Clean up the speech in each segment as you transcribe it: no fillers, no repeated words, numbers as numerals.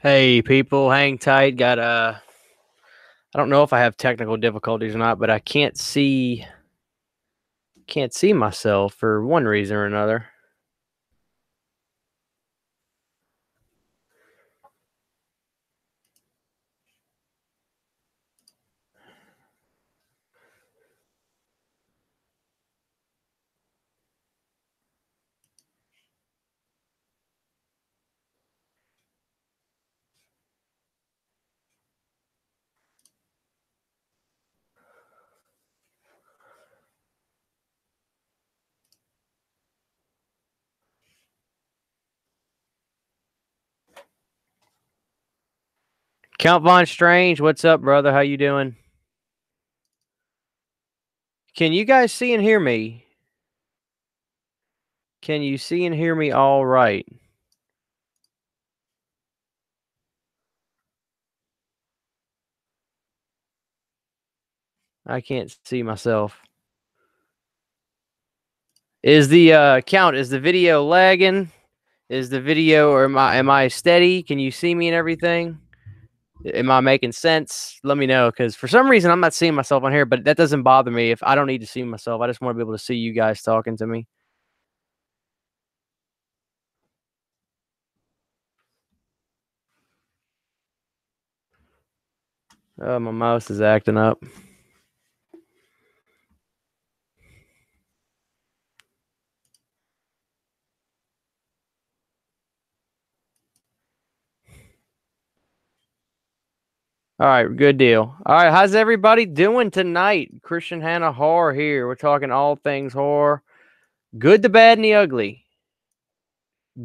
Hey people, hang tight. Got I don't know if I have technical difficulties or not, but I can't see myself for one reason or another. Count Von Strange, what's up, brother? How you doing? Can you guys see and hear me? Can you see and hear me all right? I can't see myself. Is the count is the video lagging? Is the video or am I steady? Can you see me and everything? Am I making sense? Let me know, because for some reason I'm not seeing myself on here, but that doesn't bother me. If I don't need to see myself, I just want to be able to see you guys talking to me. My mouse is acting up. All right, good deal. All right, how's everybody doing tonight? Christian Hannah Horror here. We're talking all things horror. Good, the bad, and the ugly.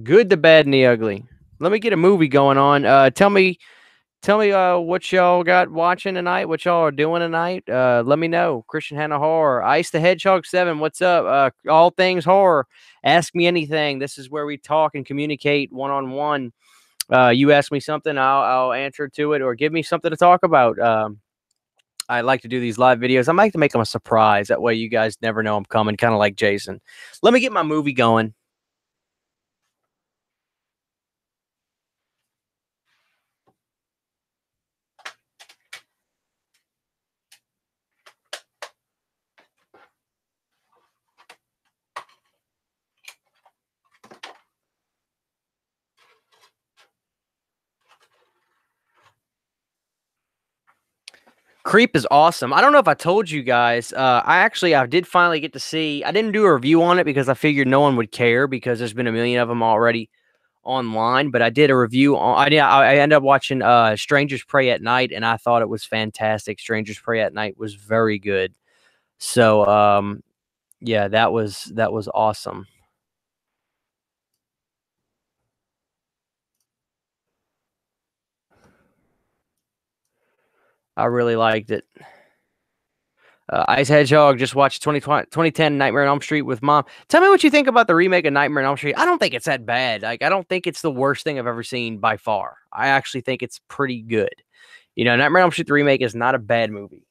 Good, the bad, and the ugly. Let me get a movie going on. Tell me what y'all got watching tonight, what y'all are doing tonight. Let me know. Christian Hannah Horror. Ice the Hedgehog 7, what's up? All things horror. Ask me anything. This is where we talk and communicate one-on-one. You ask me something, I'll answer to it, or give me something to talk about. I like to do these live videos. I like to make them a surprise. That way you guys never know I'm coming, kind of like Jason. Let me get my movie going. Creep is awesome. I don't know if I told you guys. I did finally get to see. I didn't do a review on it because I figured no one would care because there's been a million of them already online. But I did a review on. I ended up watching Strangers Pray at Night, and I thought it was fantastic. Strangers Pray at Night was very good. So yeah, that was awesome. I really liked it. Ice Hedgehog just watched 2010 Nightmare on Elm Street with mom. Tell me what you think about the remake of Nightmare on Elm Street. I don't think it's that bad. Like, I don't think it's the worst thing I've ever seen by far. I actually think it's pretty good. Nightmare on Elm Street the remake is not a bad movie.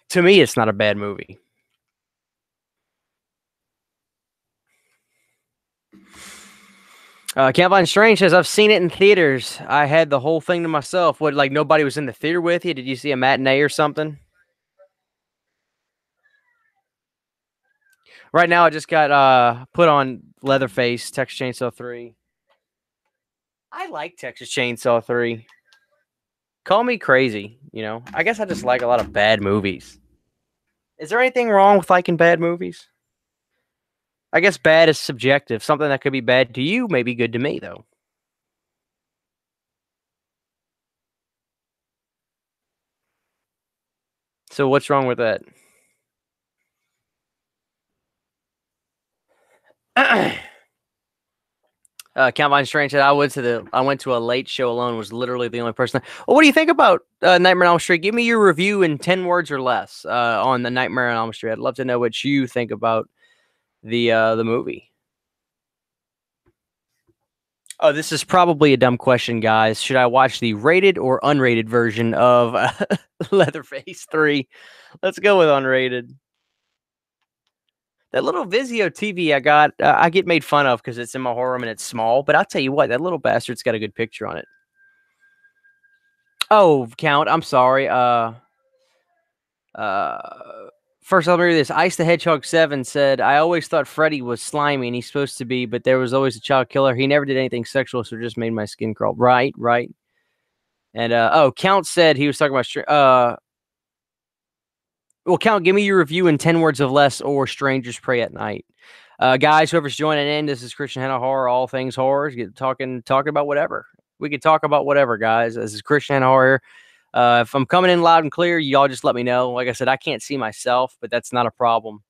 To me, it's not a bad movie. Campline Strange says, I've seen it in theaters. I had the whole thing to myself. What, like, nobody was in the theater with you? Did you see a matinee or something? Right now, I just got put on Leatherface, Texas Chainsaw 3. I like Texas Chainsaw 3. Call me crazy, I guess I just like a lot of bad movies. Is there anything wrong with liking bad movies? I guess bad is subjective. Something that could be bad to you may be good to me, though. So what's wrong with that? Count Strange said I went to a late show alone. Was literally the only person. Well, what do you think about Nightmare on Elm Street? Give me your review in 10 words or less on the Nightmare on Elm Street. I'd love to know what you think about the movie. Oh, this is probably a dumb question, guys. Should I watch the rated or unrated version of Leatherface 3? Let's go with unrated. That little Vizio TV I got, I get made fun of because it's in my horror room and it's small. But I'll tell you what, that little bastard's got a good picture on it. Oh, Count, I'm sorry. First, let me read this. Ice the Hedgehog 7 said, I always thought Freddy was slimy and he's supposed to be, but there was always a child killer. He never did anything sexual, so it just made my skin crawl. Right, right. And, Count said he was talking about, well, Count, give me your review in 10 words of less or Strangers Pray at Night. Guys, whoever's joining in, this is Christian Hanna Horror, all things horror. Get talking about whatever. We could talk about whatever, guys. This is Christian Hanna Horror. If I'm coming in loud and clear, y'all just let me know. Like I said, I can't see myself, but that's not a problem.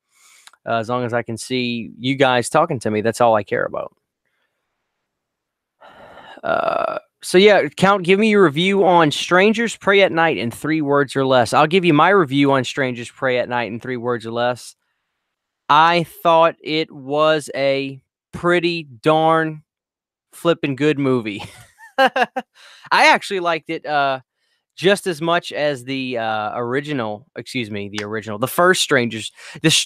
As long as I can see you guys talking to me, that's all I care about. So yeah, Count, give me your review on Strangers Pray at Night in 3 words or less. I'll give you my review on Strangers Pray at Night in 3 words or less. I thought it was a pretty darn flipping good movie. I actually liked it just as much as the original. Excuse me, the first Strangers.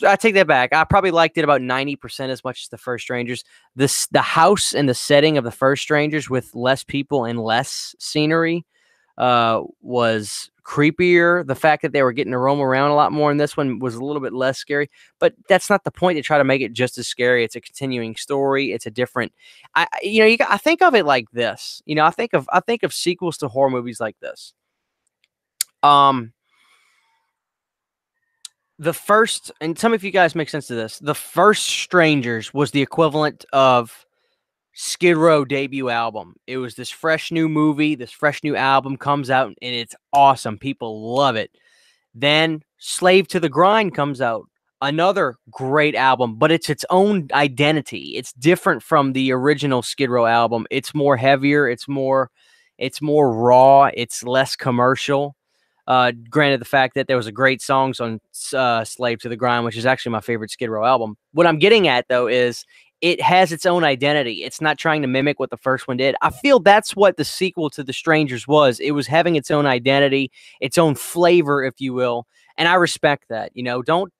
I take that back. I probably liked it about 90% as much as the first Strangers. The house and the setting of the first Strangers with less people and less scenery was creepier. The fact that they were getting to roam around a lot more in this one was a little bit less scary, but that's not the point to try to make it just as scary. It's a continuing story. It's a different, I think of it like this. I think of sequels to horror movies like this. The first, and some of you guys make sense of this. The first Strangers was the equivalent of Skid Row debut album. It was this fresh new movie, this fresh new album comes out, and it's awesome. People love it. Then Slave to the Grind comes out, another great album, but it's its own identity. It's different from the original Skid Row album. It's more heavier. It's more raw. It's less commercial. Granted, the fact that there was a great songs on Slave to the Grind, which is actually my favorite Skid Row album. What I'm getting at, though, is it has its own identity. It's not trying to mimic what the first one did. I feel that's what the sequel to The Strangers was. It was having its own identity, its own flavor, if you will. And I respect that. You don't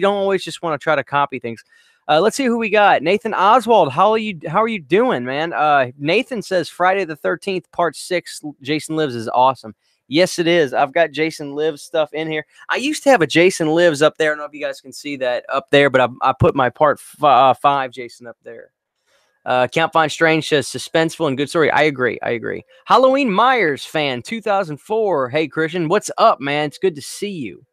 always just want to try to copy things. Let's see who we got. Nathan Oswald, how are you doing, man? Nathan says Friday the 13th, part 6, Jason Lives is awesome. Yes, it is. I've got Jason Lives stuff in here. I used to have a Jason Lives up there. I don't know if you guys can see that up there, but I put my part 5 Jason up there. Count Find Strange says suspenseful and good story. I agree. Halloween Myers fan 2004. Hey Christian, what's up, man? It's good to see you.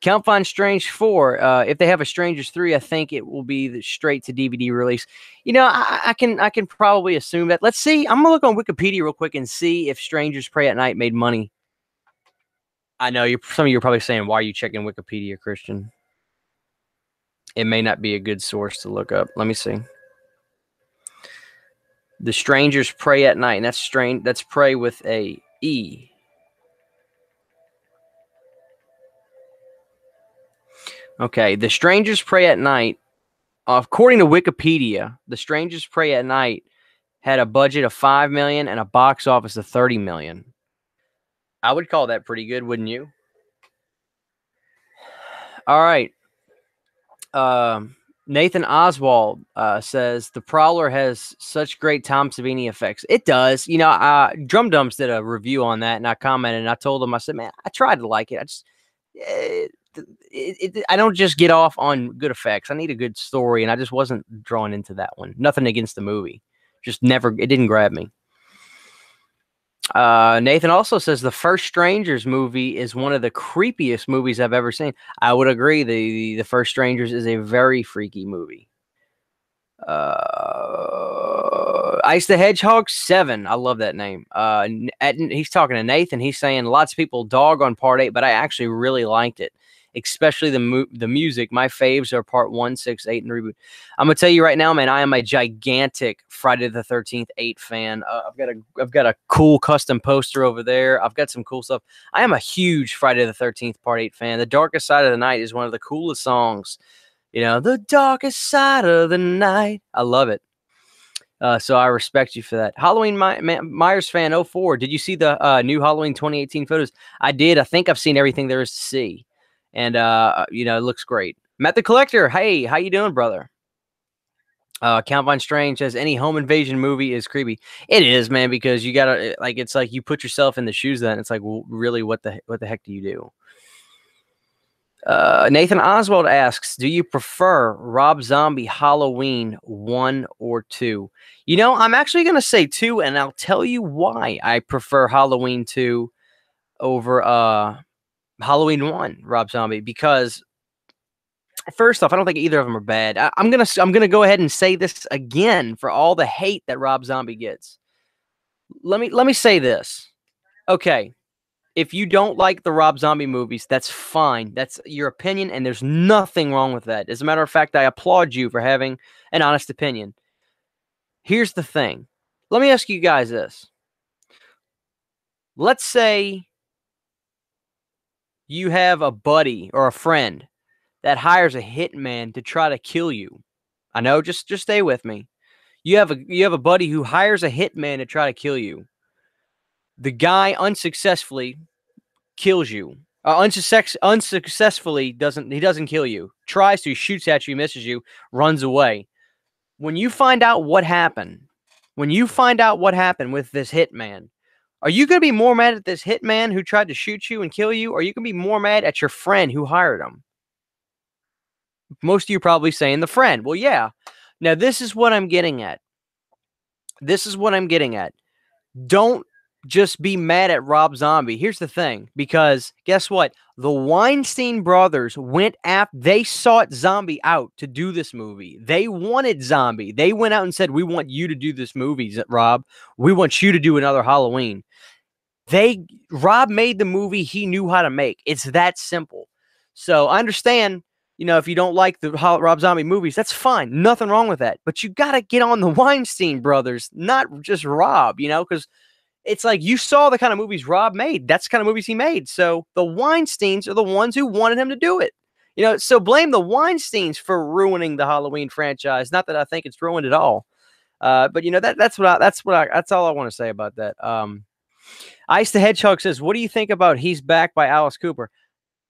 Count Find Strange 4. If they have a Strangers 3, I think it will be the straight to DVD release. I can probably assume that. Let's see. I'm gonna look on Wikipedia real quick and see if Strangers Pray at Night made money. I know some of you are probably saying, "Why are you checking Wikipedia, Christian?" It may not be a good source to look up. Let me see. The Strangers Pray at Night. And that's pray with a E. Okay, The Strangers Pray at Night, according to Wikipedia, The Strangers Pray at Night had a budget of $5 million and a box office of $30 million. I would call that pretty good, wouldn't you? All right. Nathan Oswald says the Prowler has such great Tom Savini effects. It does. Drum Dums did a review on that, and I commented, and I told him, I said, man, I tried to like it. I don't just get off on good effects. I need a good story, and I just wasn't drawn into that one. Nothing against the movie. Just never, it didn't grab me. Nathan also says the first Strangers movie is one of the creepiest movies I've ever seen. I would agree. The first Strangers is a very freaky movie. Ice the Hedgehog 7. I love that name. He's talking to Nathan. He's saying lots of people dog on part 8, but I actually really liked it. Especially the music. My faves are part 1, 6, 8, and reboot. I'm gonna tell you right now, man. I am a gigantic Friday the 13th 8 fan. I've got a cool custom poster over there. I've got some cool stuff. I am a huge Friday the 13th part 8 fan. The Darkest Side of the Night is one of the coolest songs. The darkest side of the night. I love it. So I respect you for that. Halloween Myers fan 04. Did you see the new Halloween 2018 photos? I did. I think I've seen everything there is to see. And, it looks great. Matt the Collector. Hey, how you doing, brother? Count Von Strange says any home invasion movie is creepy. It is, man, because you gotta like it's like you put yourself in the shoes. Then it's like, well, really, what the heck do you do? Nathan Oswald asks, do you prefer Rob Zombie Halloween 1 or 2? You know, I'm actually gonna say 2, and I'll tell you why I prefer Halloween 2 over Halloween 1, Rob Zombie, because first off, I don't think either of them are bad. I'm gonna go ahead and say this again for all the hate that Rob Zombie gets. Let me say this. Okay, if you don't like the Rob Zombie movies, that's fine. That's your opinion, and there's nothing wrong with that. As a matter of fact, I applaud you for having an honest opinion. Here's the thing. Let me ask you guys this. Let's say you have a buddy or a friend that hires a hitman to try to kill you. I know, just stay with me. You have a buddy who hires a hitman to try to kill you. The guy unsuccessfully kills you. Unsuccessfully doesn't kill you. Tries to, shoots at you, misses you, runs away. When you find out what happened, with this hitman, are you going to be more mad at this hitman who tried to shoot you and kill you, or are you going to be more mad at your friend who hired him? Most of you probably saying the friend. Well, yeah. Now, this is what I'm getting at. Don't just be mad at Rob Zombie. Here's the thing, because guess what? The Weinstein brothers they sought Zombie out to do this movie. They wanted Zombie. They went out and said, we want you to do this movie, Rob. We want you to do another Halloween. Rob made the movie he knew how to make. It's that simple. So I understand, if you don't like the Rob Zombie movies, that's fine. Nothing wrong with that. But you got to get on the Weinstein brothers, not just Rob, because it's like you saw the kind of movies Rob made. That's the kind of movies he made. So the Weinsteins are the ones who wanted him to do it. So blame the Weinsteins for ruining the Halloween franchise. Not that I think it's ruined at all. But that's all I want to say about that. Ice the Hedgehog says, what do you think about He's Back by Alice Cooper?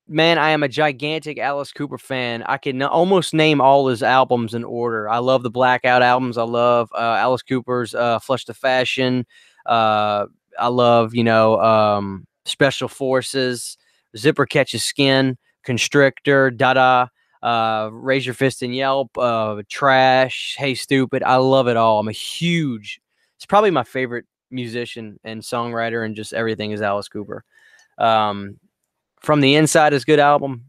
Man, I am a gigantic Alice Cooper fan. I can almost name all his albums in order. I love the Blackout albums. I love Alice Cooper's Flush to Fashion. I love, Special Forces, Zipper Catches Skin, Constrictor, Dada, Raise Your Fist and Yelp, Trash, Hey Stupid. I love it all. It's probably my favorite musician and songwriter and just everything is Alice Cooper. From the Inside is a good album.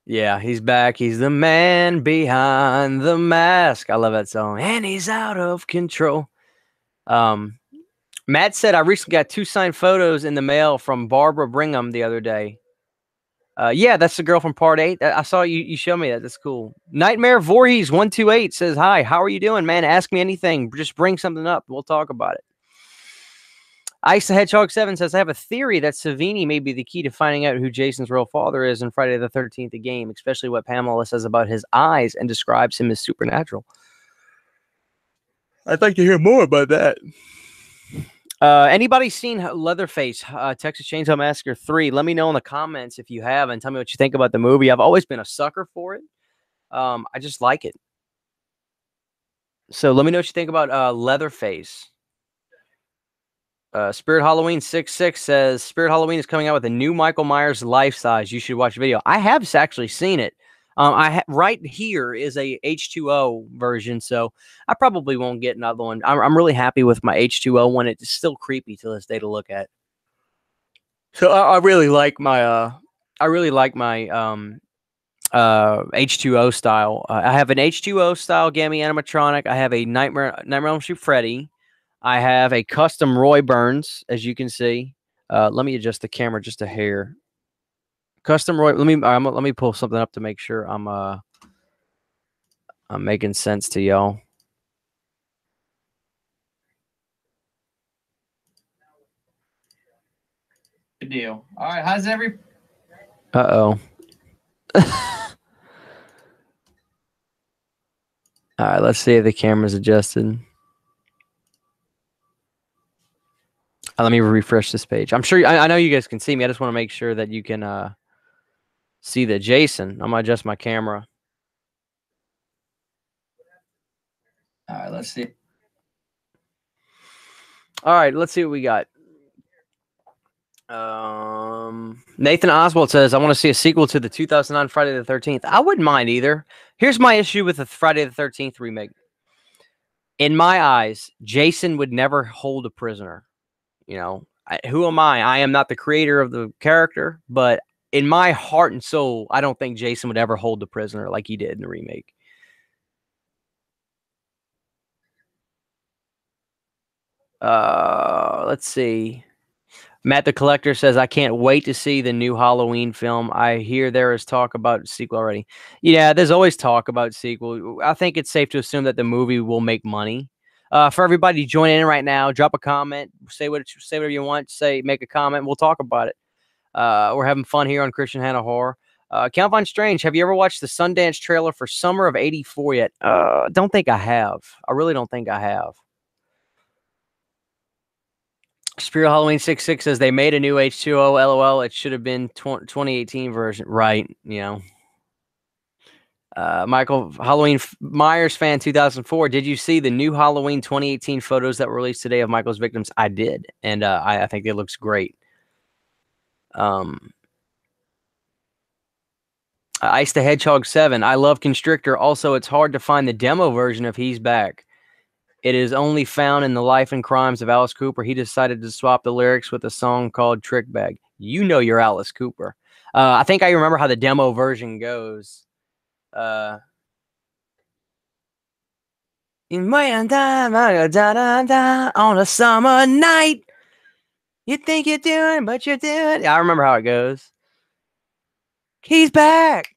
Yeah, he's back. He's the man behind the mask. I love that song. And he's out of control. Matt said, I recently got 2 signed photos in the mail from Barbara Brigham the other day. Yeah, that's the girl from Part 8. I saw you show me that. That's cool. Nightmare Voorhees 128 says, hi, how are you doing, man? Ask me anything. Just bring something up. We'll talk about it. Ice the Hedgehog 7 says, I have a theory that Savini may be the key to finding out who Jason's real father is in Friday the 13th, the game, especially what Pamela says about his eyes and describes him as supernatural. I'd like to hear more about that. Anybody seen Leatherface, Texas Chainsaw Massacre 3? Let me know in the comments if you have, and tell me what you think about the movie. I've always been a sucker for it. I just like it. So let me know what you think about Leatherface. Spirit Halloween 66 says, Spirit Halloween is coming out with a new Michael Myers life size. You should watch the video. I have actually seen it. Right here is a H2O version, so I probably won't get another one. I'm really happy with my H2O one. It's still creepy to this day to look at. So I really like my H2O style. I have an H2O style Gammy animatronic. I have a Nightmare on Elm Street Freddy. I have a custom Roy Burns, as you can see. Let me adjust the camera just a hair. Custom Roy. Let me pull something up to make sure I'm making sense to y'all. Good deal. All right, how's every? Uh-oh. All right, let's see if the camera's adjusted. Let me refresh this page. I'm sure I know you guys can see me. I just want to make sure that you can see the Jason. I'm gonna adjust my camera. All right, let's see. All right, let's see what we got. Nathan Oswald says, I want to see a sequel to the 2009 Friday the 13th. I wouldn't mind either. Here's my issue with the Friday the 13th remake. In my eyes, Jason would never hold a prisoner. You know, who am I? I am not the creator of the character, but in my heart and soul, I don't think Jason would ever hold the prisoner like he did in the remake. Let's see. Matt the Collector says, I can't wait to see the new Halloween film. I hear there is talk about sequel already. Yeah, there's always talk about sequel. I think it's safe to assume that the movie will make money. For everybody joining in right now, drop a comment, say whatever you want, make a comment. We'll talk about it. We're having fun here on Christian Hanna Horror. Count Von Strange, have you ever watched the Sundance trailer for Summer of '84 yet? Don't think I have. I really don't think I have. Spirit Halloween 66 says they made a new H2O. LOL. It should have been 2018 version. Right. You know. Michael Halloween Myers fan 2004. Did you see the new Halloween 2018 photos that were released today of Michael's victims? I did, and I think it looks great. Ice the Hedgehog 7. I love Constrictor. Also, it's hard to find the demo version of He's Back. It is only found in The Life and Crimes of Alice Cooper. He decided to swap the lyrics with a song called Trick Bag. You know you're Alice Cooper. I think I remember how the demo version goes. On a summer night, you think you're doing, but you're doing. Yeah, I remember how it goes. He's back.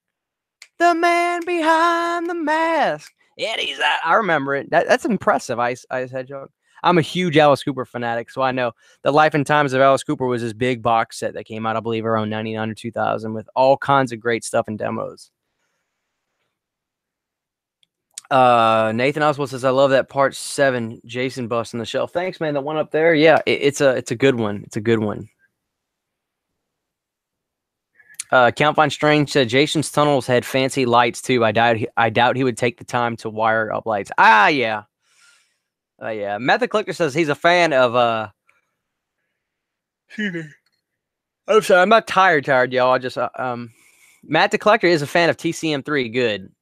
The man behind the mask. And he's out. I remember it. That's impressive, Ice Hedgehog. I'm a huge Alice Cooper fanatic, so I know The Life and Times of Alice Cooper was this big box set that came out, I believe, around 99 or 2000 with all kinds of great stuff and demos. Nathan Oswald says, I love that part 7 Jason bust on the shelf. Thanks, man. The one up there. Yeah, it's a good one. It's a good one. Count Von Strange said Jason's tunnels had fancy lights too. I doubt he would take the time to wire up lights. Yeah. Yeah. Matt the Collector says he's a fan of I'm sorry, I'm not tired, y'all. I just Matt the Collector is a fan of TCM3. Good.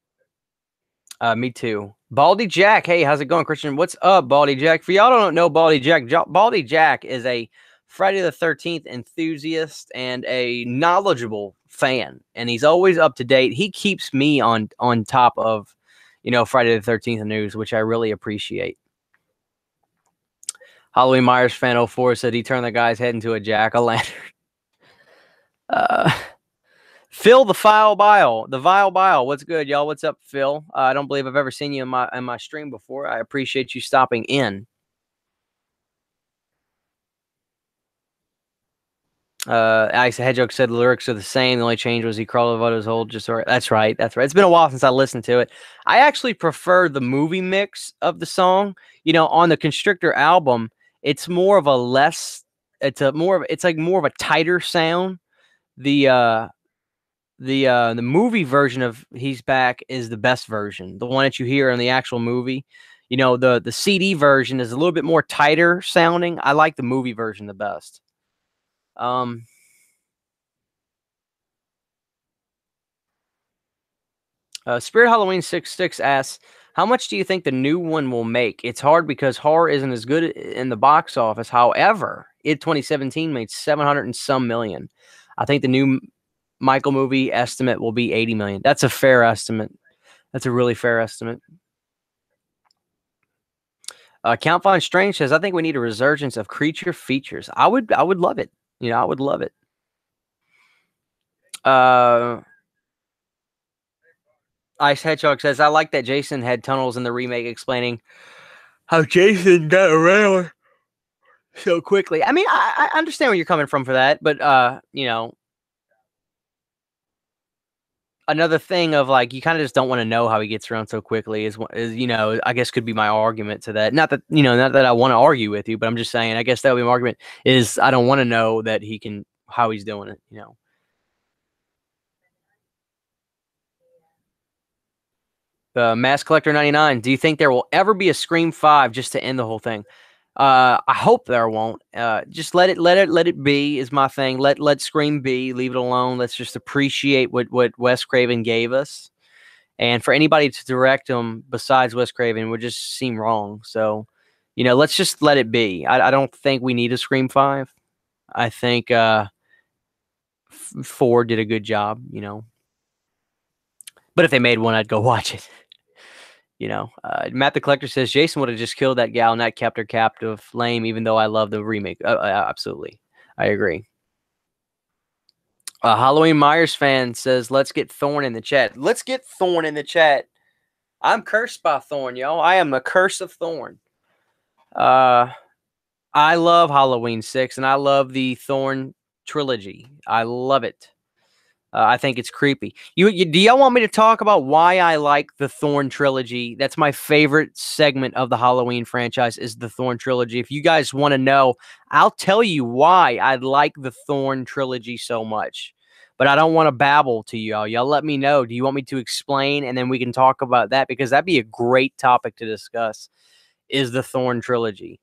Me too. Baldy Jack. Hey, how's it going, Christian? What's up, Baldy Jack? For y'all don't know Baldy Jack, Baldy Jack is a Friday the 13th enthusiast and a knowledgeable fan, and he's always up to date. He keeps me on top of, Friday the 13th news, which I really appreciate. Halloween Myers fan 04 said he turned the guy's head into a jack-o'-lantern. Phil the Vile Bile. What's good, y'all? What's up, Phil? I don't believe I've ever seen you in my stream before. I appreciate you stopping in. Ice Hedgehog said the lyrics are the same. The only change was he crawled about his hole. That's right. It's been a while since I listened to it. I actually prefer the movie mix of the song. On the Constrictor album, it's more of a it's like more of a tighter sound. The movie version of He's Back is the best version. The one that you hear in the actual movie. The CD version is a little bit more tighter sounding. I like the movie version the best. Spirit Halloween 66 asks, how much do you think the new one will make? It's hard because horror isn't as good in the box office. However, it 2017 made 700 and some million. I think the new Michael movie estimate will be 80 million. That's a fair estimate. That's a really fair estimate. Count Von Strange says, I think we need a resurgence of creature features. I would love it. I would love it. Ice Hedgehog says, I like that Jason had tunnels in the remake, explaining how Jason got around so quickly. I mean, I understand where you're coming from for that, but another thing of like you kind of just don't want to know how he gets around so quickly is I guess could be my argument to that. Not that not that I want to argue with you, but I'm just saying I guess that would be my argument is I don't want to know that he can how he's doing it. Mass Collector 99. Do you think there will ever be a Scream 5 just to end the whole thing? I hope there won't. Just let it be is my thing. Let Scream be. Leave it alone. Let's just appreciate what Wes Craven gave us. And for anybody to direct them besides Wes Craven would just seem wrong. So, let's just let it be. I don't think we need a Scream 5. I think 4 did a good job. But if they made one, I'd go watch it. Matt the Collector says Jason would have just killed that gal and not kept her captive. Lame, even though I love the remake. Absolutely. I agree. Halloween Myers fan says, let's get Thorn in the chat. Let's get Thorn in the chat. I'm cursed by Thorn, yo. I am a curse of Thorn. I love Halloween 6, and I love the Thorn trilogy. I love it. I think it's creepy. Do y'all want me to talk about why I like the Thorn trilogy? That's my favorite segment of the Halloween franchise is the Thorn trilogy. If you guys want to know, I'll tell you why I like the Thorn trilogy so much. But I don't want to babble to y'all. Y'all let me know. Do you want me to explain? And then we can talk about that because that'd be a great topic to discuss is the Thorn trilogy.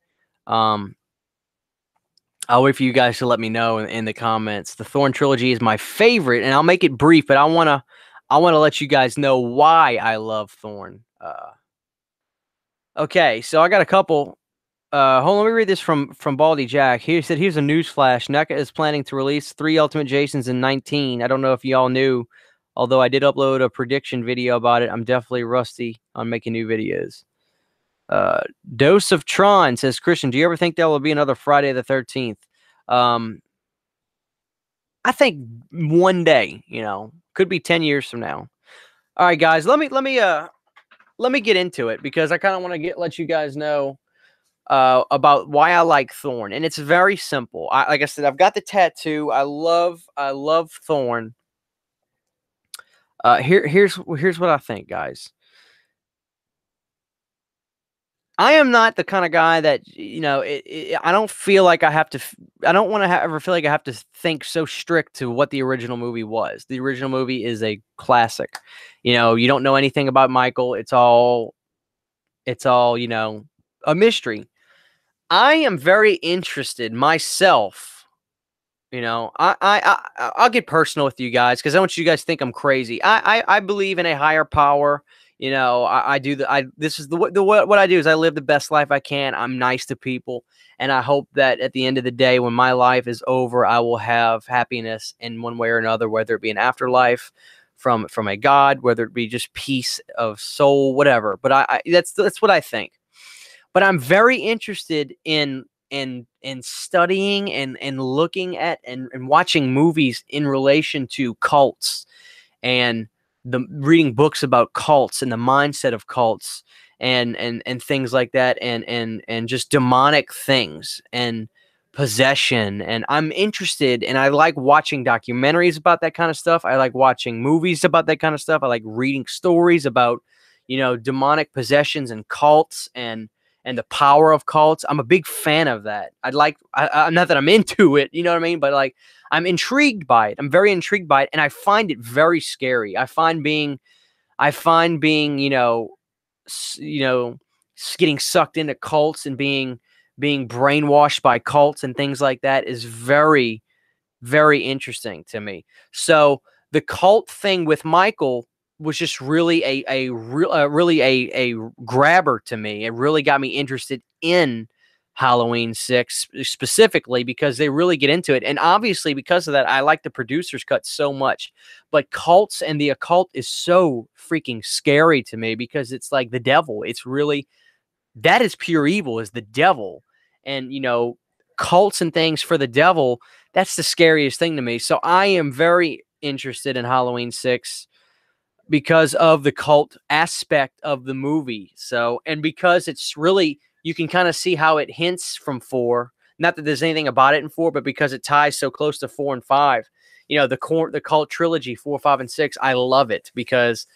I'll wait for you guys to let me know in the comments. The Thorn trilogy is my favorite, and I'll make it brief, but I wanna let you guys know why I love Thorn. Okay, so I got a couple. Hold on, let me read this from Baldy Jack. He said, "Here's a news flash. NECA is planning to release 3 Ultimate Jasons in 19. I don't know if y'all knew, although I did upload a prediction video about it. I'm definitely rusty on making new videos." Dose of Tron says, Christian, do you ever think there will be another Friday the 13th? I think one day, could be 10 years from now. All right, guys, let me get into it because I kind of want to let you guys know about why I like Thorn, and it's very simple. Like I said, I've got the tattoo. I love Thorn. Here's what I think, guys. I am not the kind of guy that, I don't feel like I have to, I don't want to ever feel like I have to think so strict to what the original movie was. The original movie is a classic. You don't know anything about Michael. It's all, a mystery. I am very interested myself. I'll get personal with you guys because I want you guys to think I'm crazy. I believe in a higher power. This is what I do is I live the best life I can. I'm nice to people. And I hope that at the end of the day, when my life is over, I will have happiness in one way or another, whether it be an afterlife from a God, whether it be just peace of soul, whatever. But that's what I think. But I'm very interested in studying and looking at and watching movies in relation to cults and reading books about cults and the mindset of cults and things like that and just demonic things and possession. And I'm interested and I like watching documentaries about that kind of stuff. I like watching movies about that kind of stuff. I like reading stories about, demonic possessions and cults and the power of cults. I'm a big fan of that. I'm not that I'm into it, you know what I mean? But like, I'm intrigued by it. I'm very intrigued by it. And I find it very scary. I find being, getting sucked into cults and being brainwashed by cults and things like that is very, very interesting to me. So the cult thing with Michael was just really a grabber to me. It really got me interested in Halloween 6 specifically because they really get into it. And obviously because of that, I like the producer's cut so much. But cults and the occult is so freaking scary to me because it's like the devil. It's really, that is pure evil, is the devil. And, cults and things for the devil, that's the scariest thing to me. So I am very interested in Halloween 6 because of the cult aspect of the movie. So, and because it's really, you can kind of see how it hints from 4. Not that there's anything about it in 4, but because it ties so close to 4 and 5, the cult trilogy 4, 5, and 6. I love it because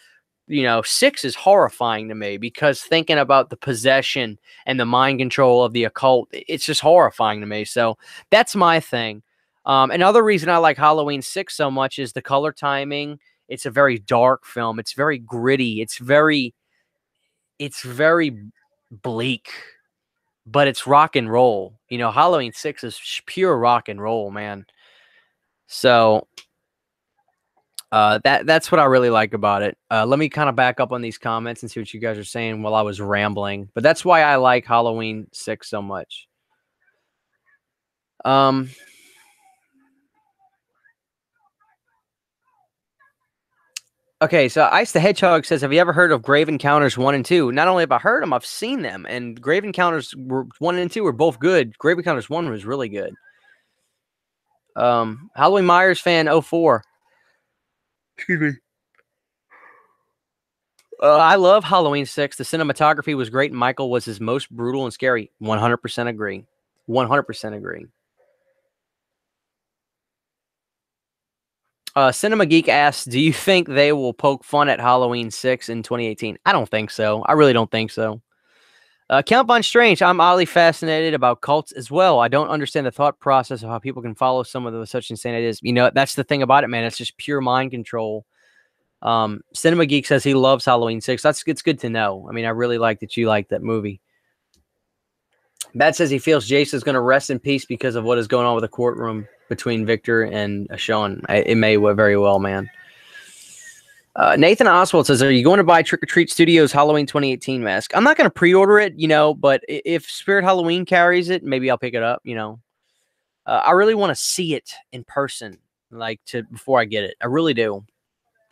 6 is horrifying to me because thinking about the possession and the mind control of the occult, it's just horrifying to me. So that's my thing. Another reason I like Halloween 6 so much is the color timing. It's a very dark film. It's very gritty. It's very bleak, but it's rock and roll. Halloween 6 is pure rock and roll, man. So that's what I really like about it. Let me kind of back up on these comments and see what you guys are saying while I was rambling. But that's why I like Halloween 6 so much. Okay, so Ice the Hedgehog says, have you ever heard of Grave Encounters 1 and 2? Not only have I heard them, I've seen them. And Grave Encounters 1 and 2 were both good. Grave Encounters 1 was really good. Halloween Myers fan 04. Excuse me. I love Halloween 6. The cinematography was great, and Michael was his most brutal and scary. 100% agree. 100% agree. Cinema Geek asks, do you think they will poke fun at Halloween 6 in 2018? I don't think so. I really don't think so. Count Von Strange, I'm oddly fascinated about cults as well. I don't understand the thought process of how people can follow some of the such insane ideas. That's the thing about it, man. It's just pure mind control. Cinema Geek says he loves Halloween 6. It's good to know. I mean, I really like that you like that movie. Matt says he feels Jason's going to rest in peace because of what is going on with the courtroom between Victor and Sean. It may very well, man. Nathan Oswald says, are you going to buy Trick or Treat Studios Halloween 2018 mask? I'm not going to pre-order it, but if Spirit Halloween carries it, maybe I'll pick it up, I really want to see it in person, before I get it. I really do.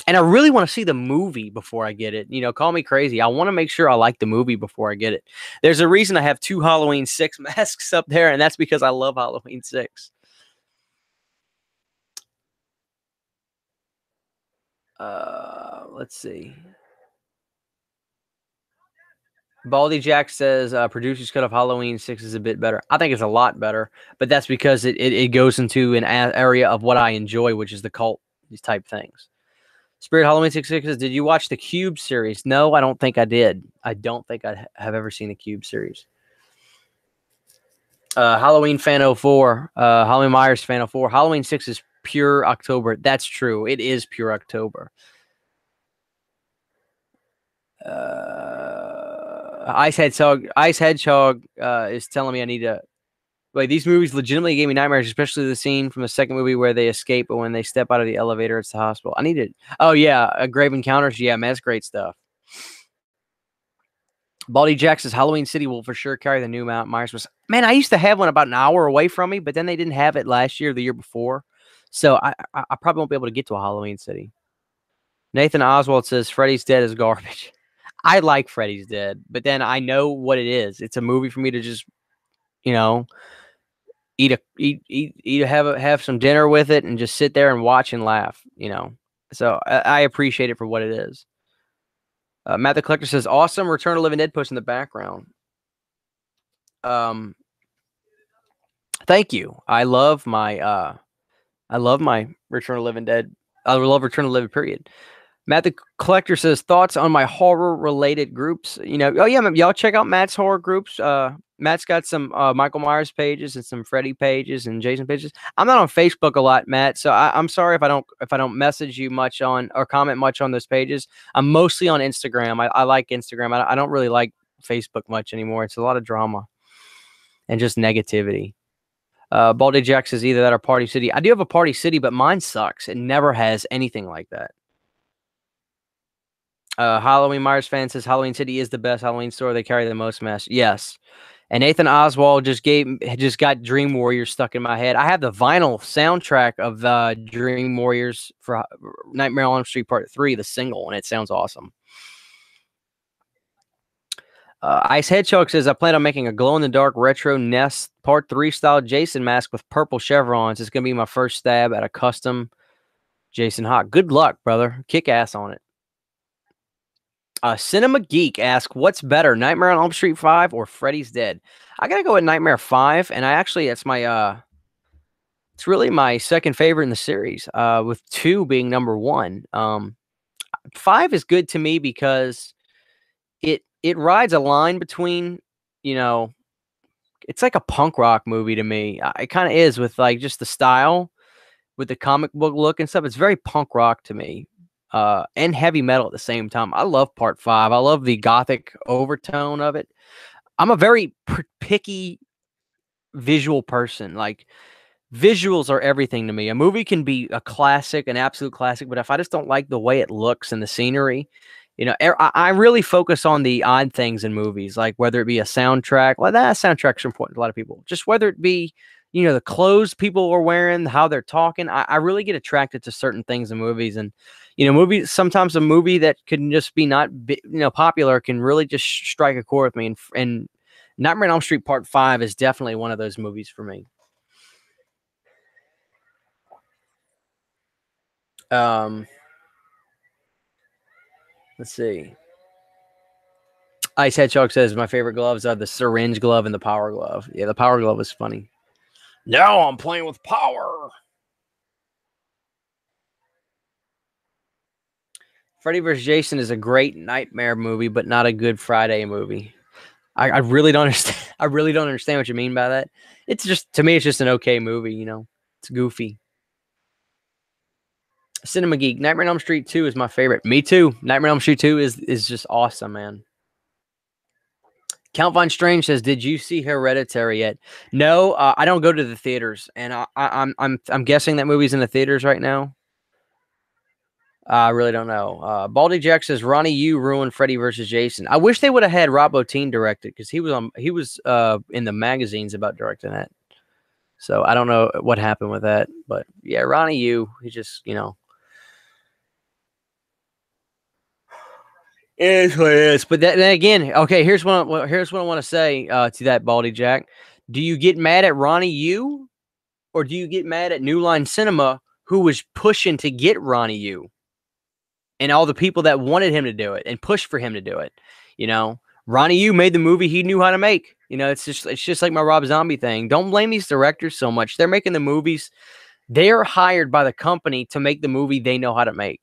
And I really want to see the movie before I get it. Call me crazy. I want to make sure I like the movie before I get it. There's a reason I have 2 Halloween 6 masks up there, and that's because I love Halloween 6. Let's see. Baldy Jack says producer's cut of Halloween 6 is a bit better. I think it's a lot better, but that's because it goes into an area of what I enjoy, which is the cult, these type things. Spirit Halloween 66 says, did you watch the Cube series? No, I don't think I did. I don't think I have ever seen the Cube series. Halloween fan 04. Halloween Myers fan 04. Halloween 6 is pure October. That's true. It is pure October. Ice Hedgehog is telling me I need to. Like, these movies legitimately gave me nightmares, especially the scene from the second movie where they escape, but when they step out of the elevator, it's the hospital. I need it. Oh, yeah. Grave Encounters. Yeah, man, that's great stuff. Baldy Jack says Halloween City will for sure carry the new Mount Myers. Man, I used to have one about an hour away from me, but then they didn't have it last year or the year before. So I probably won't be able to get to a Halloween City. Nathan Oswald says Freddy's Dead is garbage. I like Freddy's Dead, but then I know what it is. It's a movie for me to just, have some dinner with it and just sit there and watch and laugh, So I appreciate it for what it is. Matt the Collector says, awesome Return of the Living Dead post in the background. Thank you. I love my Return of the Living Dead. I love Return of the Living period. Matt the Collector says, thoughts on my horror-related groups. Oh, yeah, y'all check out Matt's horror groups. Matt's got some Michael Myers pages and some Freddy pages and Jason pages. I'm not on Facebook a lot, Matt, so I'm sorry if I don't message you much on or comment much on those pages. I'm mostly on Instagram. I like Instagram. I don't really like Facebook much anymore. It's a lot of drama and just negativity. Baldy Jack says either that or Party City. I do have a Party City, but mine sucks. It never has anything like that. Halloween Myers fan says Halloween City is the best Halloween store. They carry the most masks. Yes. And Nathan Oswald just got Dream Warriors stuck in my head. I have the vinyl soundtrack of Dream Warriors for Nightmare on Elm Street Part 3, the single, and it sounds awesome. Ice Hedgehog says, I plan on making a glow-in-the-dark retro Nest Part 3 style Jason mask with purple chevrons. It's going to be my first stab at a custom Jason Hawk. Good luck, brother. Kick ass on it. Cinema Geek asks, what's better, Nightmare on Elm Street 5 or Freddy's Dead? I got to go with Nightmare 5, and that's my It's really my second favorite in the series, with 2 being number 1. 5 is good to me because it rides a line between, you know, it's like a punk rock movie to me. It kinda is with, like, just the style, with the comic book look and stuff. It's very punk rock to me, and heavy metal at the same time. I love part 5. I love the gothic overtone of it. I'm a very picky visual person, like, visuals are everything to me. A movie can be a classic, an absolute classic, but if I just don't like the way it looks and the scenery, I really focus on the odd things in movies, like whether it be a soundtrack. Well, that soundtracks are important to a lot of people. Just whether it be, the clothes people are wearing, how they're talking. I really get attracted to certain things in movies, and movies. Sometimes a movie that can just be not, popular can really just strike a chord with me. And Nightmare on Elm Street Part 5 is definitely one of those movies for me. Let's see. Ice Hedgehog says my favorite gloves are the syringe glove and the power glove. Yeah, the power glove was funny. Now I'm playing with power. Freddy vs. Jason is a great nightmare movie, but not a good Friday movie. I really don't understand. I really don't understand what you mean by that. It's just, to me, it's just an okay movie. It's goofy. Cinema Geek. Nightmare on Elm Street 2 is my favorite. Me too. Nightmare on Elm Street 2 is just awesome, man. Count Von Strange says, "Did you see Hereditary yet?" No, I don't go to the theaters, and I'm guessing that movie's in the theaters right now. I really don't know. Baldy Jack says Ronnie Yu ruined Freddy versus Jason. I wish they would have had Rob Bottin direct it, because he was in the magazines about directing that. So I don't know what happened with that, but yeah, Ronnie Yu, he just it is what it is. But then again, okay, here's what I want to say to that, Baldy Jack. Do you get mad at Ronnie Yu, or do you get mad at New Line Cinema, who was pushing to get Ronnie Yu and all the people that wanted him to do it and pushed for him to do it? Ronnie Yu made the movie he knew how to make. It's just like my Rob Zombie thing. Don't blame these directors so much. They're making the movies. They're hired by the company to make the movie they know how to make,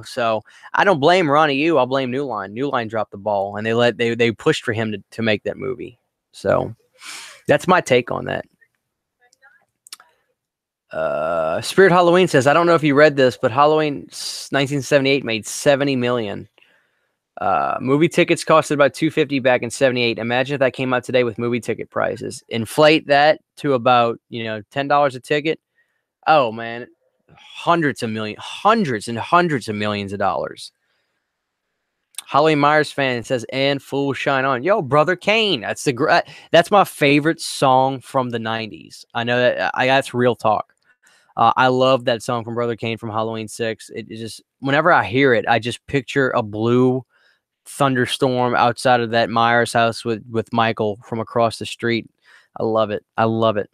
So I don't blame Ronnie Yu. I'll blame New Line. New Line dropped the ball, and they pushed for him to make that movie. So that's my take on that. Spirit Halloween says, I don't know if you read this, but Halloween 1978 made $70 million. Movie tickets costed about $250 back in 78. Imagine if that came out today with movie ticket prices. Inflate that to about, $10 a ticket. Oh man, hundreds and hundreds of millions of dollars. Halloween Myers fan says, "And Fool Shine On." Yo, Brother Kane. That's my favorite song from the 90s. I know that that's real talk. I love that song from Brother Kane from Halloween 6. It just, whenever I hear it, I just picture a blue thunderstorm outside of that Myers house with Michael from across the street. I love it. I love it.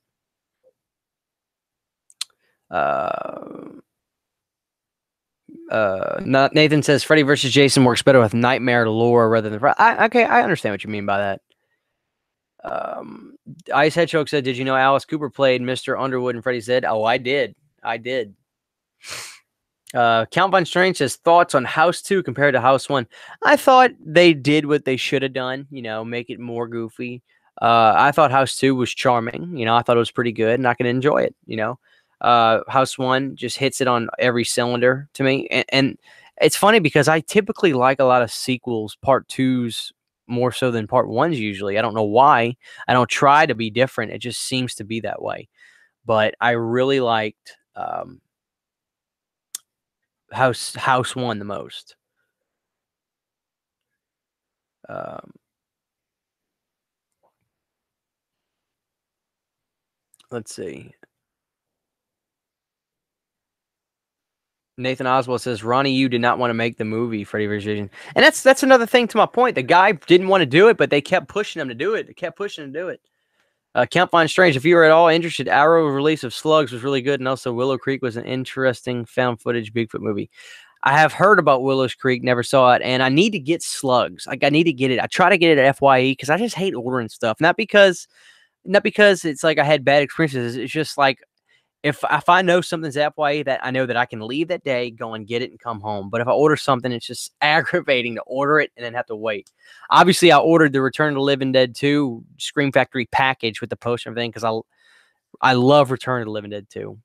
Nathan says Freddy versus Jason works better with nightmare lore rather than. Okay, I understand what you mean by that. Ice Hedgehog said, "Did you know Alice Cooper played Mr. Underwood in Freddy's Dead?" Oh, I did. Count Von Strange says, "Thoughts on House 2 compared to House 1?" I thought they did what they should have done, make it more goofy. I thought House 2 was charming. I thought it was pretty good, and I can enjoy it, House 1 just hits it on every cylinder to me. And it's funny because I typically like a lot of sequels, part 2s, more so than part 1s usually. I don't know why. I don't try to be different. It just seems to be that way. But I really liked House 1 the most. Let's see. Nathan Oswald says Ronnie Yu did not want to make the movie Freddy vs. Jason, and that's another thing to my point. The guy didn't want to do it, but they kept pushing him to do it. They kept pushing him to do it. Count Von Strange, if you were at all interested, Arrow release of Slugs was really good, and also Willow Creek was an interesting found footage Bigfoot movie. I have heard about Willow's Creek, never saw it, and I need to get Slugs. Like, I need to get it. I try to get it at FYE because I just hate ordering stuff. Not because it's like I had bad experiences. It's just like if I know something's FYE that I know that I can leave that day, go and get it and come home. But if I order something, it's just aggravating to order it and then have to wait. Obviously, I ordered the Return of the Living Dead 2 Scream Factory package with the poster and everything because I love Return of the Living Dead 2.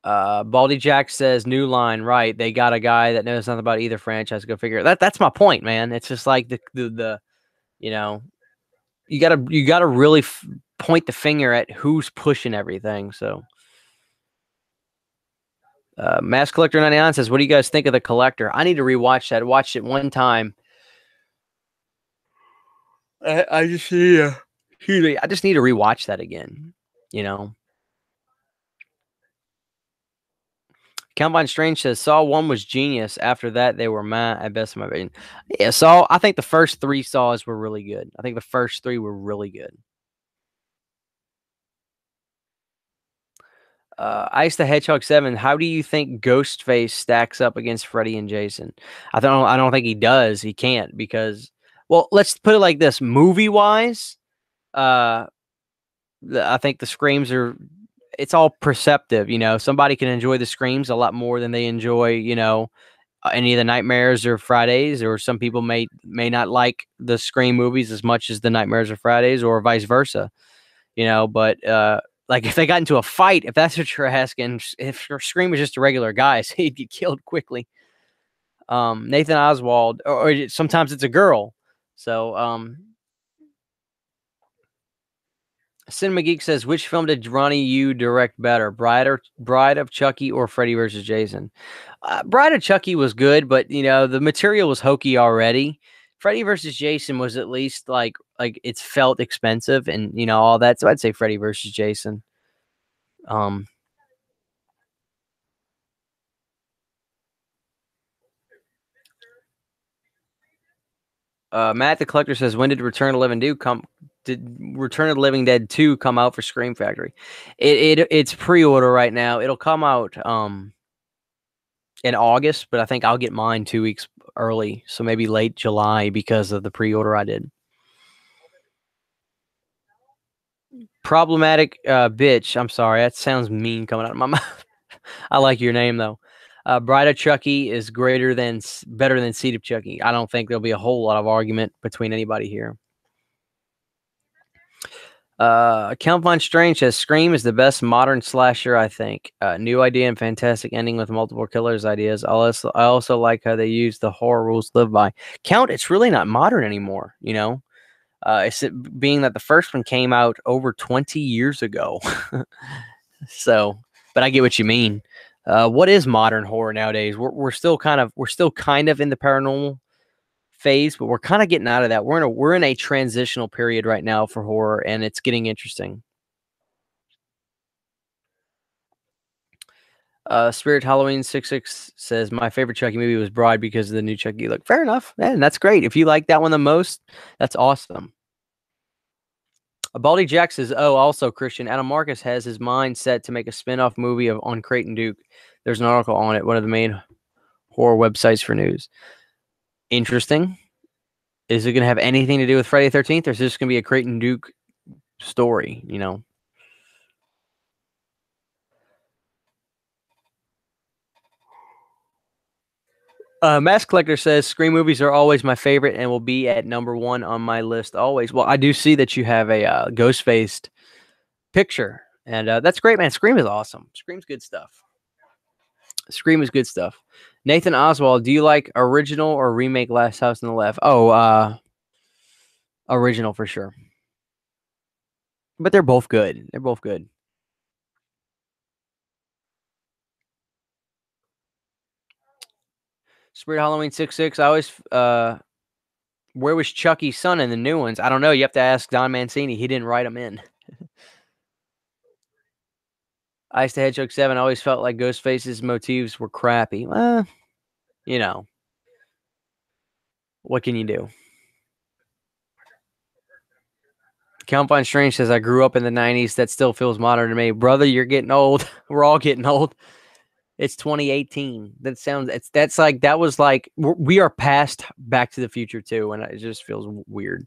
Baldy Jack says new line, right? They got a guy that knows nothing about either franchise. Go figure. That's my point, man. It's just like the you know, you gotta really point the finger at who's pushing everything. So, Mass Collector 99 says, "What do you guys think of The Collector?" I need to rewatch that. I watched it one time. I just need I just need to rewatch that again. You know. Count Von Strange says Saw 1 was genius. After that, they were meh at best in my opinion. Yeah, Saw, I think the first 3 Saws were really good. I think the first 3 were really good. Ice the Hedgehog 7, how do you think Ghostface stacks up against Freddy and Jason? I don't think he does. He can't because, well, let's put it like this. Movie-wise, I think the screams are, it's all perceptive, you know. Somebody can enjoy the screams a lot more than they enjoy, you know, any of the Nightmares or Fridays, or some people may not like the Scream movies as much as the Nightmares or Fridays, or vice versa, you know. But like if they got into a fight, if that's what you're asking, if Scream was just a regular guy, so he'd get killed quickly. Nathan Oswald, or sometimes it's a girl. So Cinema Geek says, which film did Ronnie Yu direct better, Bride of Chucky or Freddy vs. Jason? Bride of Chucky was good, but you know the material was hokey already. Freddy vs. Jason was at least like it's felt expensive and you know all that. So I'd say Freddy vs. Jason. Matt the Collector says, when did Return of the Living Dead come? Did Return of the Living Dead 2 come out for Scream Factory? It's pre-order right now. It'll come out in August, but I think I'll get mine 2 weeks early, so maybe late July because of the pre-order I did. Problematic bitch. I'm sorry, that sounds mean coming out of my mouth. I like your name though. Bride of Chucky is better than Seed of Chucky. I don't think there'll be a whole lot of argument between anybody here. Count Von Strange says Scream is the best modern slasher, I think. New idea and fantastic ending with multiple killers ideas. I also like how they use the horror rules lived by. Count, it's really not modern anymore, you know? It's being that the first one came out over 20 years ago. So, but I get what you mean. What is modern horror nowadays? We're still kind of in the paranormal phase, but we're kind of getting out of that. We're in a transitional period right now for horror, and it's getting interesting. Spirit Halloween 66 says my favorite Chucky movie was Bride because of the new Chucky look. Fair enough, man. That's great. If you like that one the most, that's awesome. Baldy Jack says, oh, also Christian Adam Marcus has his mind set to make a spin-off movie on Creighton Duke. There's an article on it, one of the main horror websites for news. Interesting. Is it going to have anything to do with Friday the 13th, or is this going to be a Creighton Duke story, you know? Mass Collector says Scream movies are always my favorite and will be at #1 on my list always. Well, I do see that you have a ghost-faced picture, and that's great, man. Scream is awesome. Scream's good stuff. Scream is good stuff. Nathan Oswald, do you like original or remake Last House on the Left? Oh, original for sure. But they're both good. They're both good. Spirit Halloween 66. I always where was Chucky's son in the new ones? I don't know. You have to ask Don Mancini. He didn't write them in. Ice the Hedgehog 7 always felt like Ghostface's motifs were crappy. Well, you know, what can you do? Count Von Strange says, I grew up in the 90s. That still feels modern to me. Brother, you're getting old. We're all getting old. It's 2018. That was like, we are past Back to the Future too, and it just feels weird.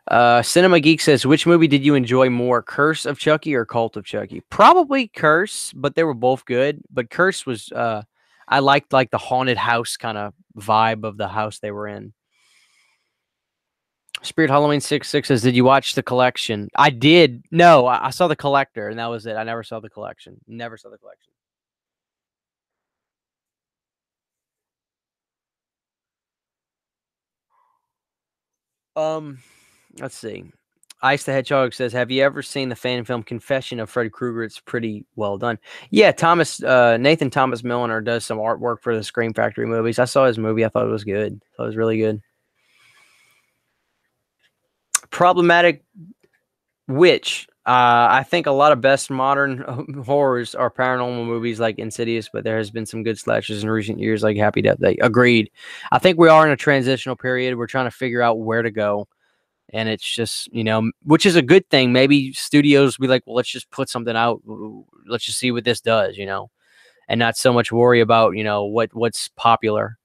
Cinema Geek says, which movie did you enjoy more, Curse of Chucky or Cult of Chucky? Probably Curse, but they were both good. But Curse was, I liked like the haunted house kind of vibe of the house they were in. Spirit Halloween 6 says, did you watch The Collection? I did. No, I saw The Collector, and that was it. I never saw The Collection. Never saw The Collection. Um, let's see. Ice the Hedgehog says, have you ever seen the fan film Confession of Freddy Krueger? It's pretty well done. Yeah, Nathan Thomas Milliner does some artwork for the Scream Factory movies. I saw his movie. I thought it was good. I thought it was really good. Problematic Witch. I think a lot of best modern horrors are paranormal movies like Insidious, but there has been some good slashers in recent years like Happy Death Day. Agreed. I think we are in a transitional period. We're trying to figure out where to go. And it's just, which is a good thing. Maybe studios be like, well, let's just put something out. Let's just see what this does, and not so much worry about, what's popular.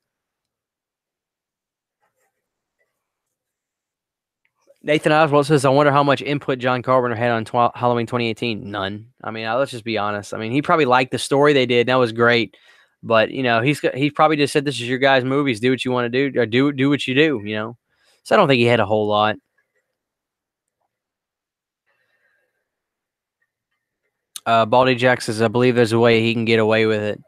Nathan Oswald says, I wonder how much input John Carpenter had on Halloween 2018. None. I mean, let's just be honest. I mean, he probably liked the story they did. That was great. But, he probably just said, this is your guys' movies. Do what you want to do. Or do what you do. So I don't think he had a whole lot. Baldy Jack says, I believe there's a way he can get away with it.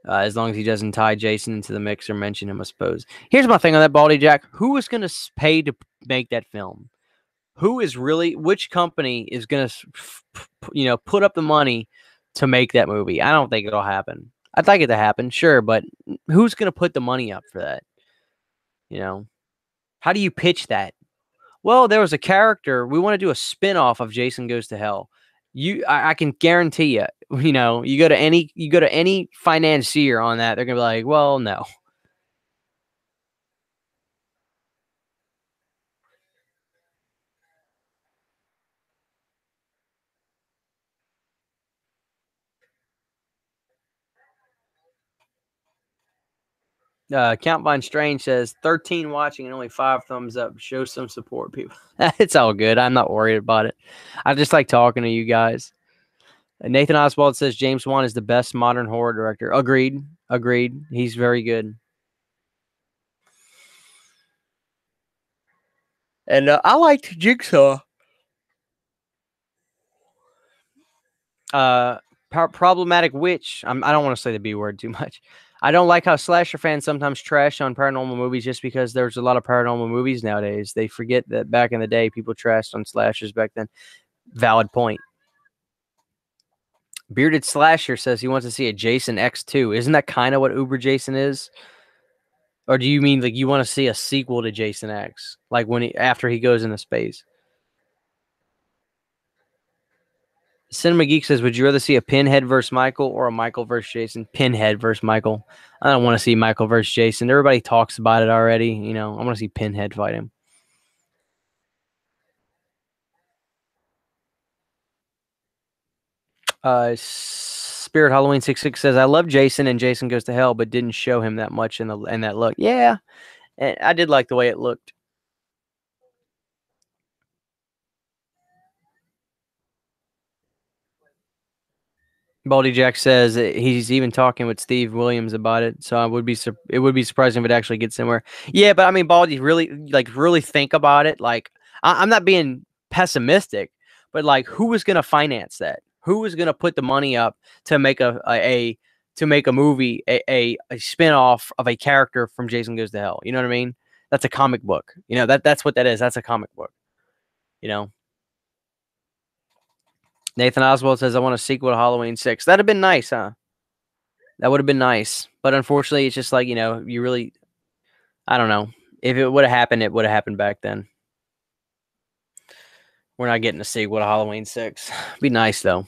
As long as he doesn't tie Jason into the mix or mention him, I suppose. Here's my thing on that, Baldy Jack. Who is going to pay to make that film? Which company is going to, put up the money to make that movie? I don't think it'll happen. I'd like it to happen, sure, but who's going to put the money up for that? How do you pitch that? Well, there was a character. We want to do a spin-off of Jason Goes to Hell. I can guarantee you, you go to any financier on that, they're gonna be like, well, no. Count Von Strange says 13 watching and only 5 thumbs up. Show some support, people. It's all good. I'm not worried about it. I just like talking to you guys. Nathan Oswald says James Wan is the best modern horror director. Agreed. He's very good. And I liked Jigsaw. Problematic Witch. I don't want to say the B word too much. I don't like how slasher fans sometimes trash on paranormal movies just because there's a lot of paranormal movies nowadays. They forget that back in the day, people trashed on slashers back then. Valid point. Bearded Slasher says he wants to see a Jason X2. Isn't that kind of what Uber Jason is? Or do you mean like you want to see a sequel to Jason X? Like after he goes into space? Cinema Geek says, would you rather see a Pinhead versus Michael or a Michael versus Jason? Pinhead versus Michael. I don't want to see Michael versus Jason. Everybody talks about it already. I want to see Pinhead fight him. Spirit Halloween 66 says, I love Jason and Jason Goes to Hell, but didn't show him that much in that look. Yeah, and I did like the way it looked. Baldy Jack says he's even talking with Steve Williams about it, so it would be surprising if it actually gets somewhere. Yeah, but I mean, Baldy, really think about it. Like, I'm not being pessimistic, but like, who is going to finance that? Who is going to put the money up to make a movie, a spinoff of a character from Jason Goes to Hell? You know what I mean? That's a comic book. That's what that is. That's a comic book. Nathan Oswald says, I want a sequel to Halloween 6. That'd have been nice, huh? That would have been nice. But unfortunately, it's just like, you really, I don't know. If it would have happened, it would have happened back then. We're not getting a sequel to Halloween 6. Be nice, though.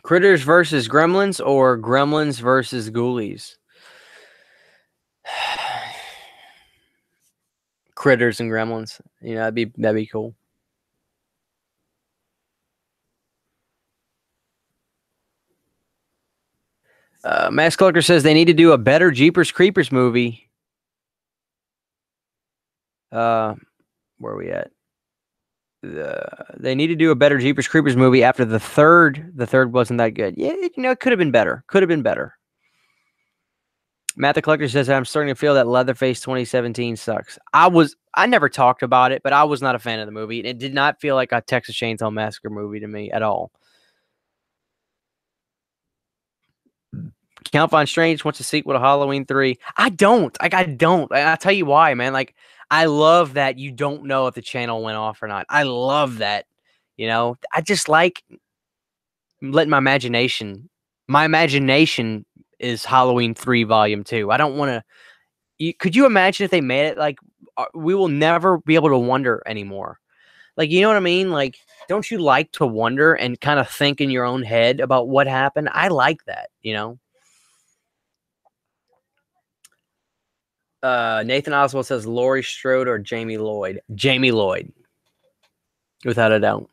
Critters versus Gremlins or Gremlins versus Ghoulies? Critters and Gremlins. That'd be cool. Max Collector says they need to do a better Jeepers Creepers movie. Where are we at? They need to do a better Jeepers Creepers movie after the third. The third wasn't that good. Yeah, it could have been better. Could have been better. Matt the Collector says, I'm starting to feel that Leatherface 2017 sucks. I never talked about it, but I was not a fan of the movie. It did not feel like a Texas Chainsaw Massacre movie to me at all. Count Von Strange wants a sequel to Halloween 3. I don't. I don't. I'll tell you why, man. Like, I love that you don't know if the channel went off or not. I love that. You know, I just like letting my imagination is Halloween 3 Volume 2. I don't want to. Could you imagine if they made it like we will never be able to wonder anymore? Like, you know what I mean? Like, don't you like to wonder and kind of think in your own head about what happened? I like that, you know? Nathan Oswald says Laurie Strode or Jamie Lloyd. Jamie Lloyd. Without a doubt.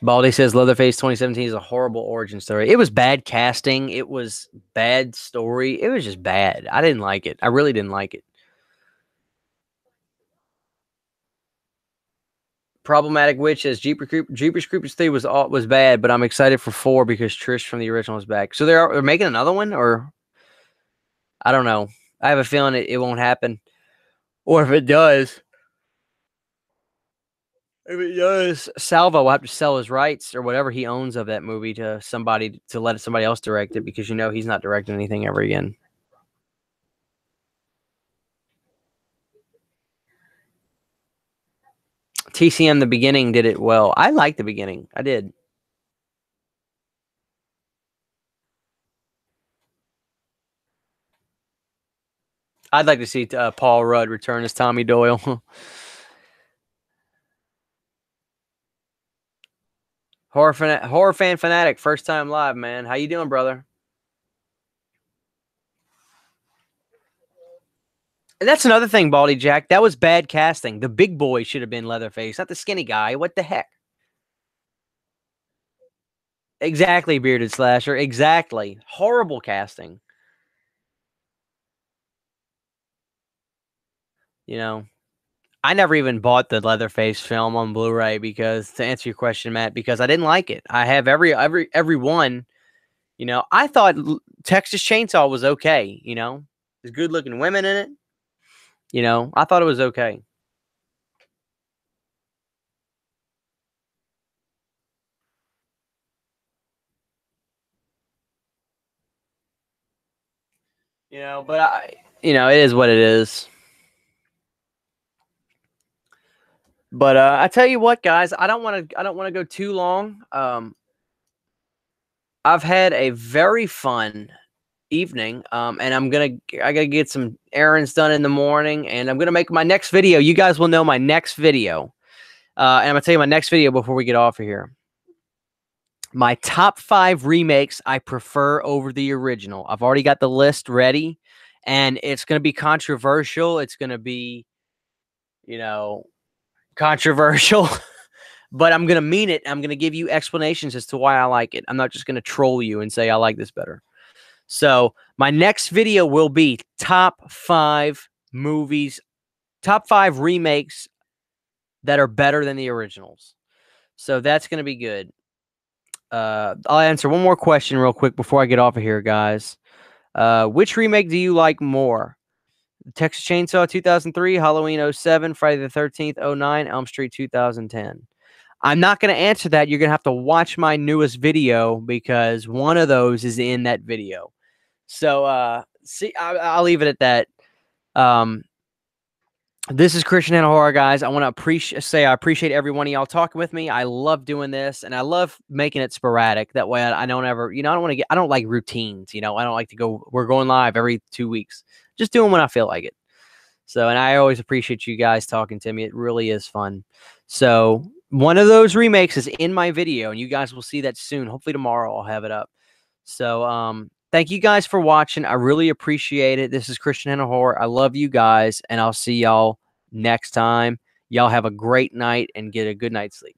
Baldy says Leatherface 2017 is a horrible origin story. It was bad casting. It was bad story. It was just bad. I didn't like it. I really didn't like it. Problematic Witch says Jeepers Creepers 3 was bad, but I'm excited for 4 because Trish from the original is back. So they're making another one, or I don't know. I have a feeling it won't happen. Or if it does, Salvo will have to sell his rights or whatever he owns of that movie to somebody to let somebody else direct it, because he's not directing anything ever again. TCM the beginning did it well. I liked the beginning. I did. I'd like to see Paul Rudd return as Tommy Doyle. Horror fan fanatic, first time live, man. How you doing, brother? And that's another thing, Baldy Jack. That was bad casting. The big boy should have been Leatherface, not the skinny guy. What the heck? Exactly, bearded slasher. Exactly. Horrible casting. You know, I never even bought the Leatherface film on Blu-ray because, to answer your question, Matt, because I didn't like it. I have every one. You know, I thought Texas Chainsaw was okay. You know, there's good-looking women in it. You know, I thought it was okay. You know, but it is what it is. But I tell you what, guys, I don't want to go too long. I've had a very fun evening, and I gotta get some errands done in the morning, and I'm gonna make my next video. You guys will know my next video, and I'm gonna tell you my next video before we get off of here. My top 5 remakes I prefer over the original. I've already got the list ready, and it's gonna be controversial. It's gonna be, controversial. But I'm going to mean it. I'm going to give you explanations as to why I like it. I'm not just going to troll you and say I like this better. So my next video will be top 5 movies, top 5 remakes that are better than the originals. So that's going to be good. I'll answer one more question real quick before I get off of here, guys. Which remake do you like more? Texas Chainsaw 2003, Halloween 07, Friday the 13th 09, Elm Street 2010. I'm not going to answer that. You're going to have to watch my newest video because one of those is in that video. So, I'll leave it at that. This is Christian Hanna Horror, guys. I want to I appreciate every one of y'all talking with me. I love doing this, and I love making it sporadic. That way I don't ever, I don't like routines. I don't like to go, we're going live every 2 weeks. Just doing when I feel like it. So, and I always appreciate you guys talking to me. It really is fun. So, one of those remakes is in my video, and you guys will see that soon. Hopefully tomorrow I'll have it up. So, thank you guys for watching. I really appreciate it. This is Christian Hanna Horror. I love you guys, and I'll see y'all next time. Y'all have a great night and get a good night's sleep.